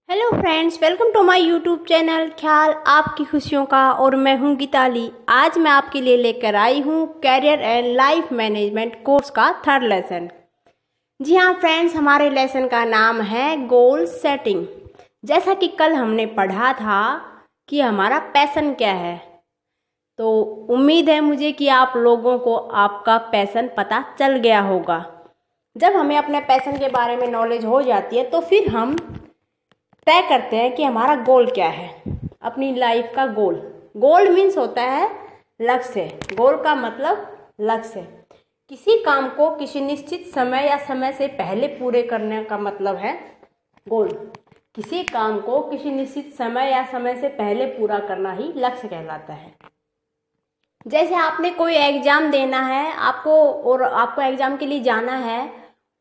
Hello friends, welcome to my YouTube channel ख्याल आपकी खुशियों का। और मैं हूं गीताली। आज मैं आपके लिए लेकर आई हूं career and life management course का थर्ड लेसन। जी हाँ फ्रेंड्स, हमारे लेसन का नाम है गोल सेटिंग। जैसा कि कल हमने पढ़ा था कि हमारा पैशन क्या है, तो उम्मीद है मुझे कि आप लोगों को आपका पैशन पता चल गया होगा। जब हमें अपने पैशन के बारे में नॉलेज हो जाती है तो फिर हम तय करते हैं कि हमारा गोल क्या है, अपनी लाइफ का गोल। गोल मीन्स होता है लक्ष्य। गोल का मतलब लक्ष्य। किसी काम को किसी निश्चित समय या समय से पहले पूरे करने का मतलब है गोल। किसी काम को किसी निश्चित समय या समय से पहले पूरा करना ही लक्ष्य कहलाता है। जैसे आपने कोई एग्जाम देना है आपको एग्जाम के लिए जाना है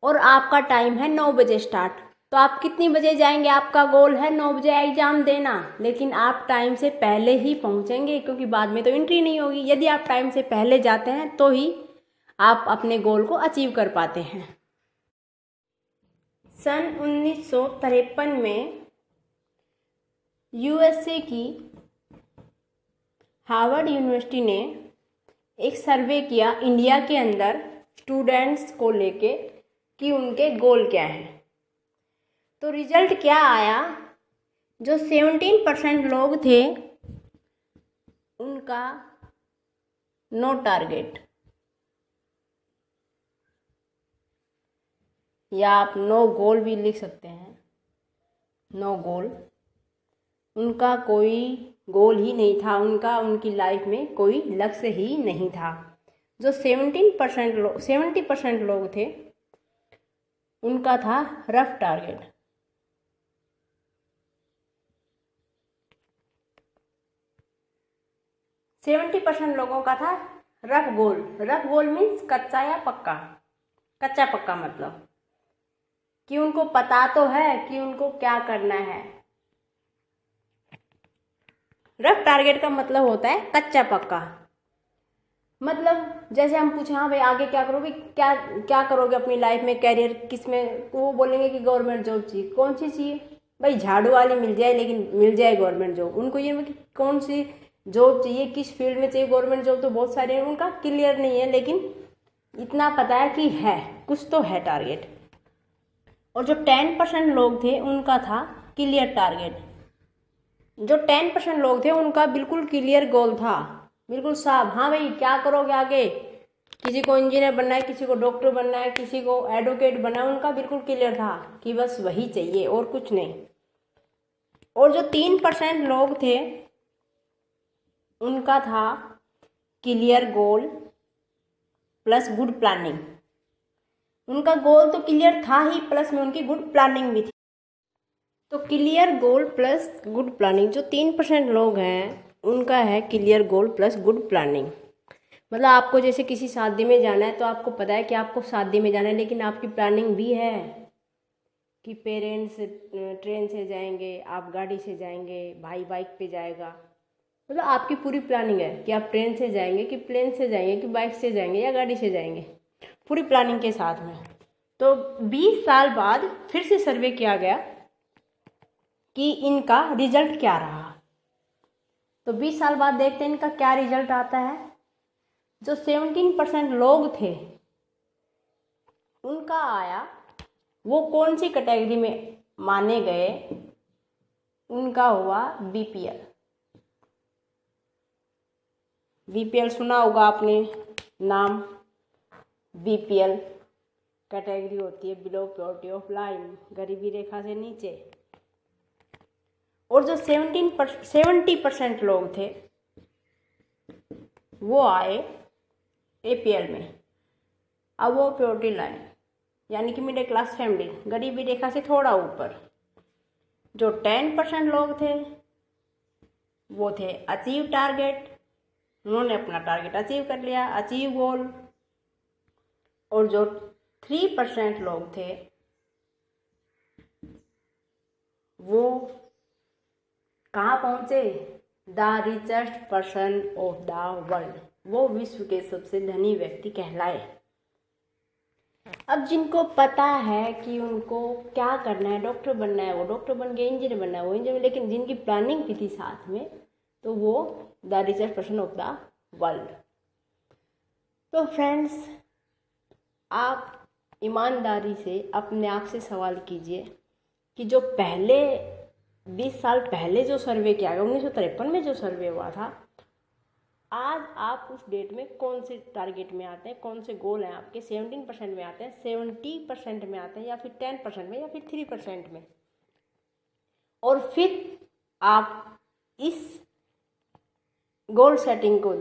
और आपका टाइम है 9 बजे स्टार्ट, तो आप कितनी बजे जाएंगे? आपका गोल है 9 बजे एग्जाम देना, लेकिन आप टाइम से पहले ही पहुंचेंगे क्योंकि बाद में तो एंट्री नहीं होगी। यदि आप टाइम से पहले जाते हैं तो ही आप अपने गोल को अचीव कर पाते हैं। सन 1953 में यूएसए की हार्वर्ड यूनिवर्सिटी ने एक सर्वे किया इंडिया के अंदर स्टूडेंट्स को लेके कि उनके गोल क्या हैं। तो रिजल्ट क्या आया? जो 17% लोग थे उनका नो टारगेट, या आप नो गोल भी लिख सकते हैं। नो गोल, उनका कोई गोल ही नहीं था, उनकी लाइफ में कोई लक्ष्य ही नहीं था। जो 70% लोग थे उनका था रफ टारगेट। सेवेंटी 70% लोगों का था रफ गोल। रफ गोल मीन्स कच्चा या पक्का। कच्चा पक्का मतलब कि उनको पता तो है कि उनको क्या करना है। रफ टारगेट का मतलब होता है कच्चा पक्का। मतलब जैसे हम पूछे, हाँ भाई आगे क्या करोगे, क्या क्या करोगे अपनी लाइफ में, कैरियर किस में, तो वो बोलेंगे कि गवर्नमेंट जॉब चाहिए। कौन सी चाहिए भाई? झाड़ू वाली मिल जाए, लेकिन मिल जाए गवर्नमेंट जॉब। उनको ये कि कौन सी जॉब चाहिए, किस फील्ड में चाहिए। गवर्नमेंट जॉब तो बहुत सारे हैं, उनका क्लियर नहीं है, लेकिन इतना पता है कि है, कुछ तो है टारगेट। और जो 10% लोग थे उनका था क्लियर टारगेट। जो 10% लोग थे उनका बिल्कुल क्लियर गोल था, बिल्कुल साफ। हाँ भाई क्या करोगे आगे, किसी को इंजीनियर बनना है, किसी को डॉक्टर बनना है, किसी को एडवोकेट बनना है, उनका बिल्कुल क्लियर था कि बस वही चाहिए और कुछ नहीं। और जो 3% लोग थे उनका था clear goal plus good planning. उनका गोल तो क्लियर था ही, प्लस में उनकी गुड प्लानिंग भी थी। तो clear goal plus good planning, जो 3% लोग हैं उनका है clear goal plus good planning. मतलब आपको जैसे किसी शादी में जाना है तो आपको पता है कि आपको शादी में जाना है, लेकिन आपकी प्लानिंग भी है कि पेरेंट्स ट्रेन से जाएंगे, आप गाड़ी से जाएंगे, भाई बाइक पे जाएगा। मतलब आपकी पूरी प्लानिंग है कि आप ट्रेन से जाएंगे, कि प्लेन से जाएंगे, कि बाइक से जाएंगे या गाड़ी से जाएंगे, पूरी प्लानिंग के साथ में। तो 20 साल बाद फिर से सर्वे किया गया कि इनका रिजल्ट क्या रहा। तो 20 साल बाद देखते हैं इनका क्या रिजल्ट आता है। जो 17% लोग थे उनका आया, वो कौन सी कैटेगरी में माने गए? उनका हुआ बीपीएल। बीपीएल सुना होगा आपने नाम। बीपीएल कैटेगरी होती है बिलो पॉवर्टी लाइन, गरीबी रेखा से नीचे। और जो 70% लोग थे वो आए एपीएल में। अब वो पॉवर्टी लाइन यानी कि मिडिल क्लास फैमिली, गरीबी रेखा से थोड़ा ऊपर। जो 10% लोग थे वो थे अचीव टारगेट, उन्होंने अपना टारगेट अचीव कर लिया, अचीव गोल। और जो 3% लोग थे वो कहाँ पहुंचे? The richest person of the world, वो विश्व के सबसे धनी व्यक्ति कहलाए। अब जिनको पता है कि उनको क्या करना है, डॉक्टर बनना है वो डॉक्टर बन गए, इंजीनियर बनना है वो इंजीनियर, लेकिन जिनकी प्लानिंग भी थी साथ में, तो वो the richest person of the world. तो फ्रेंड्स, आप ईमानदारी से अपने आप से सवाल कीजिए कि जो पहले 20 साल पहले जो सर्वे किया गया, 1953 में जो सर्वे हुआ था, आज आप उस डेट में कौन से टारगेट में आते हैं, कौन से गोल हैं आपके, 17% में आते हैं, 70% में आते हैं, या फिर 10% में, या फिर 3% में। और फिर आप इस गोल सेटिंग को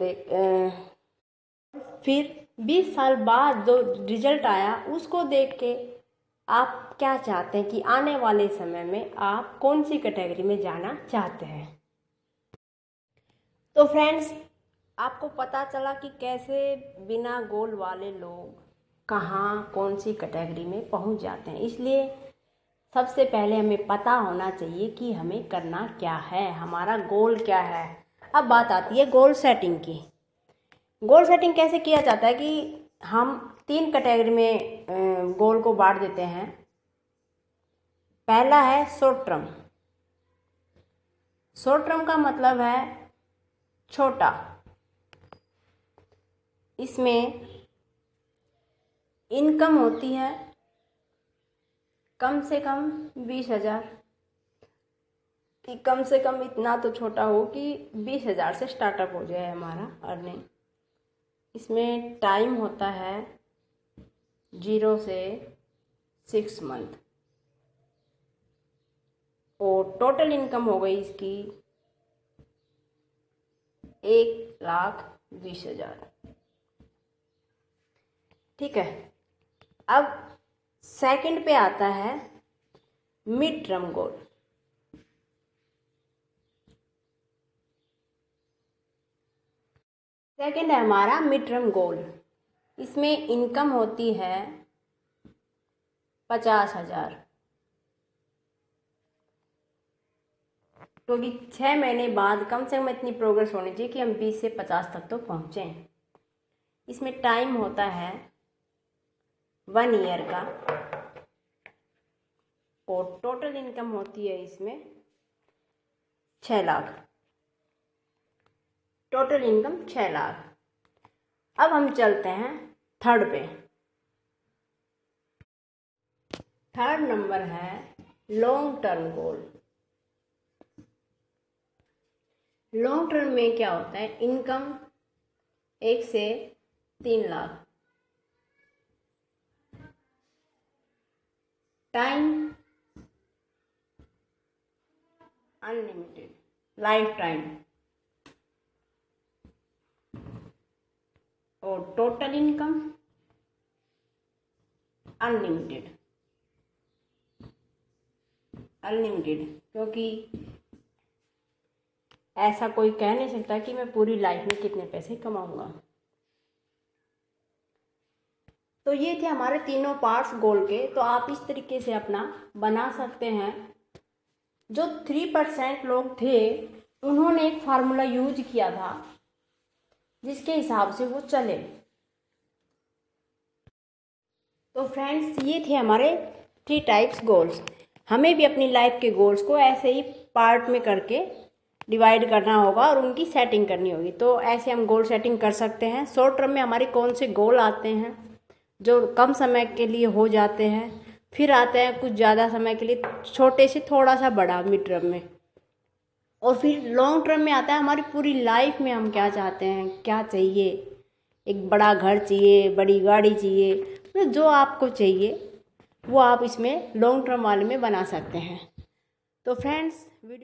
फिर 20 साल बाद जो रिजल्ट आया उसको देख के आप क्या चाहते हैं कि आने वाले समय में आप कौन सी कैटेगरी में जाना चाहते हैं। तो फ्रेंड्स, आपको पता चला कि कैसे बिना गोल वाले लोग कहाँ कौन सी कैटेगरी में पहुंच जाते हैं। इसलिए सबसे पहले हमें पता होना चाहिए कि हमें करना क्या है, हमारा गोल क्या है। अब बात आती है गोल सेटिंग की। गोल सेटिंग कैसे किया जाता है कि हम 3 कैटेगरी में गोल को बांट देते हैं। पहला है शॉर्ट टर्म। शॉर्ट टर्म का मतलब है छोटा। इसमें इनकम होती है कम से कम 20,000, कि कम से कम इतना तो छोटा हो कि 20,000 से स्टार्टअप हो जाए हमारा अर्निंग। इसमें टाइम होता है 0 से 6 मंथ, और टोटल इनकम हो गई इसकी 1,20,000। ठीक है। अब सेकंड पे आता है मिड टर्म गोल। सेकंड है हमारा मिड टर्म गोल। इसमें इनकम होती है 50,000, क्योंकि 6 महीने बाद कम से कम इतनी प्रोग्रेस होनी चाहिए कि हम 20 से 50 तक तो पहुँचें। इसमें टाइम होता है 1 ईयर का, और टोटल इनकम होती है इसमें 6 लाख। Total income 6 lakh. अब हम चलते हैं थर्ड पे। थर्ड नंबर है long term goal. Long term में क्या होता है, इनकम 1 से 3 lakh, time unlimited, life time, और टोटल इनकम अनलिमिटेड। क्योंकि ऐसा कोई कह नहीं सकता कि मैं पूरी लाइफ में कितने पैसे कमाऊंगा। तो ये थे हमारे तीनों पार्ट्स गोल के। तो आप इस तरीके से अपना बना सकते हैं। जो 3% लोग थे उन्होंने एक फार्मूला यूज किया था जिसके हिसाब से वो चले। तो फ्रेंड्स, ये थे हमारे 3 टाइप्स गोल्स। हमें भी अपनी लाइफ के गोल्स को ऐसे ही पार्ट में करके डिवाइड करना होगा और उनकी सेटिंग करनी होगी। तो ऐसे हम गोल सेटिंग कर सकते हैं। शॉर्ट टर्म में हमारे कौन से गोल आते हैं जो कम समय के लिए हो जाते हैं, फिर आते हैं कुछ ज़्यादा समय के लिए छोटे से थोड़ा सा बड़ा मिड टर्म में, और फिर लॉन्ग टर्म में आता है हमारी पूरी लाइफ में हम क्या चाहते हैं, क्या चाहिए। एक बड़ा घर चाहिए, बड़ी गाड़ी चाहिए, तो जो आपको चाहिए वो आप इसमें लॉन्ग टर्म वाले में बना सकते हैं। तो फ्रेंड्स, वीडियो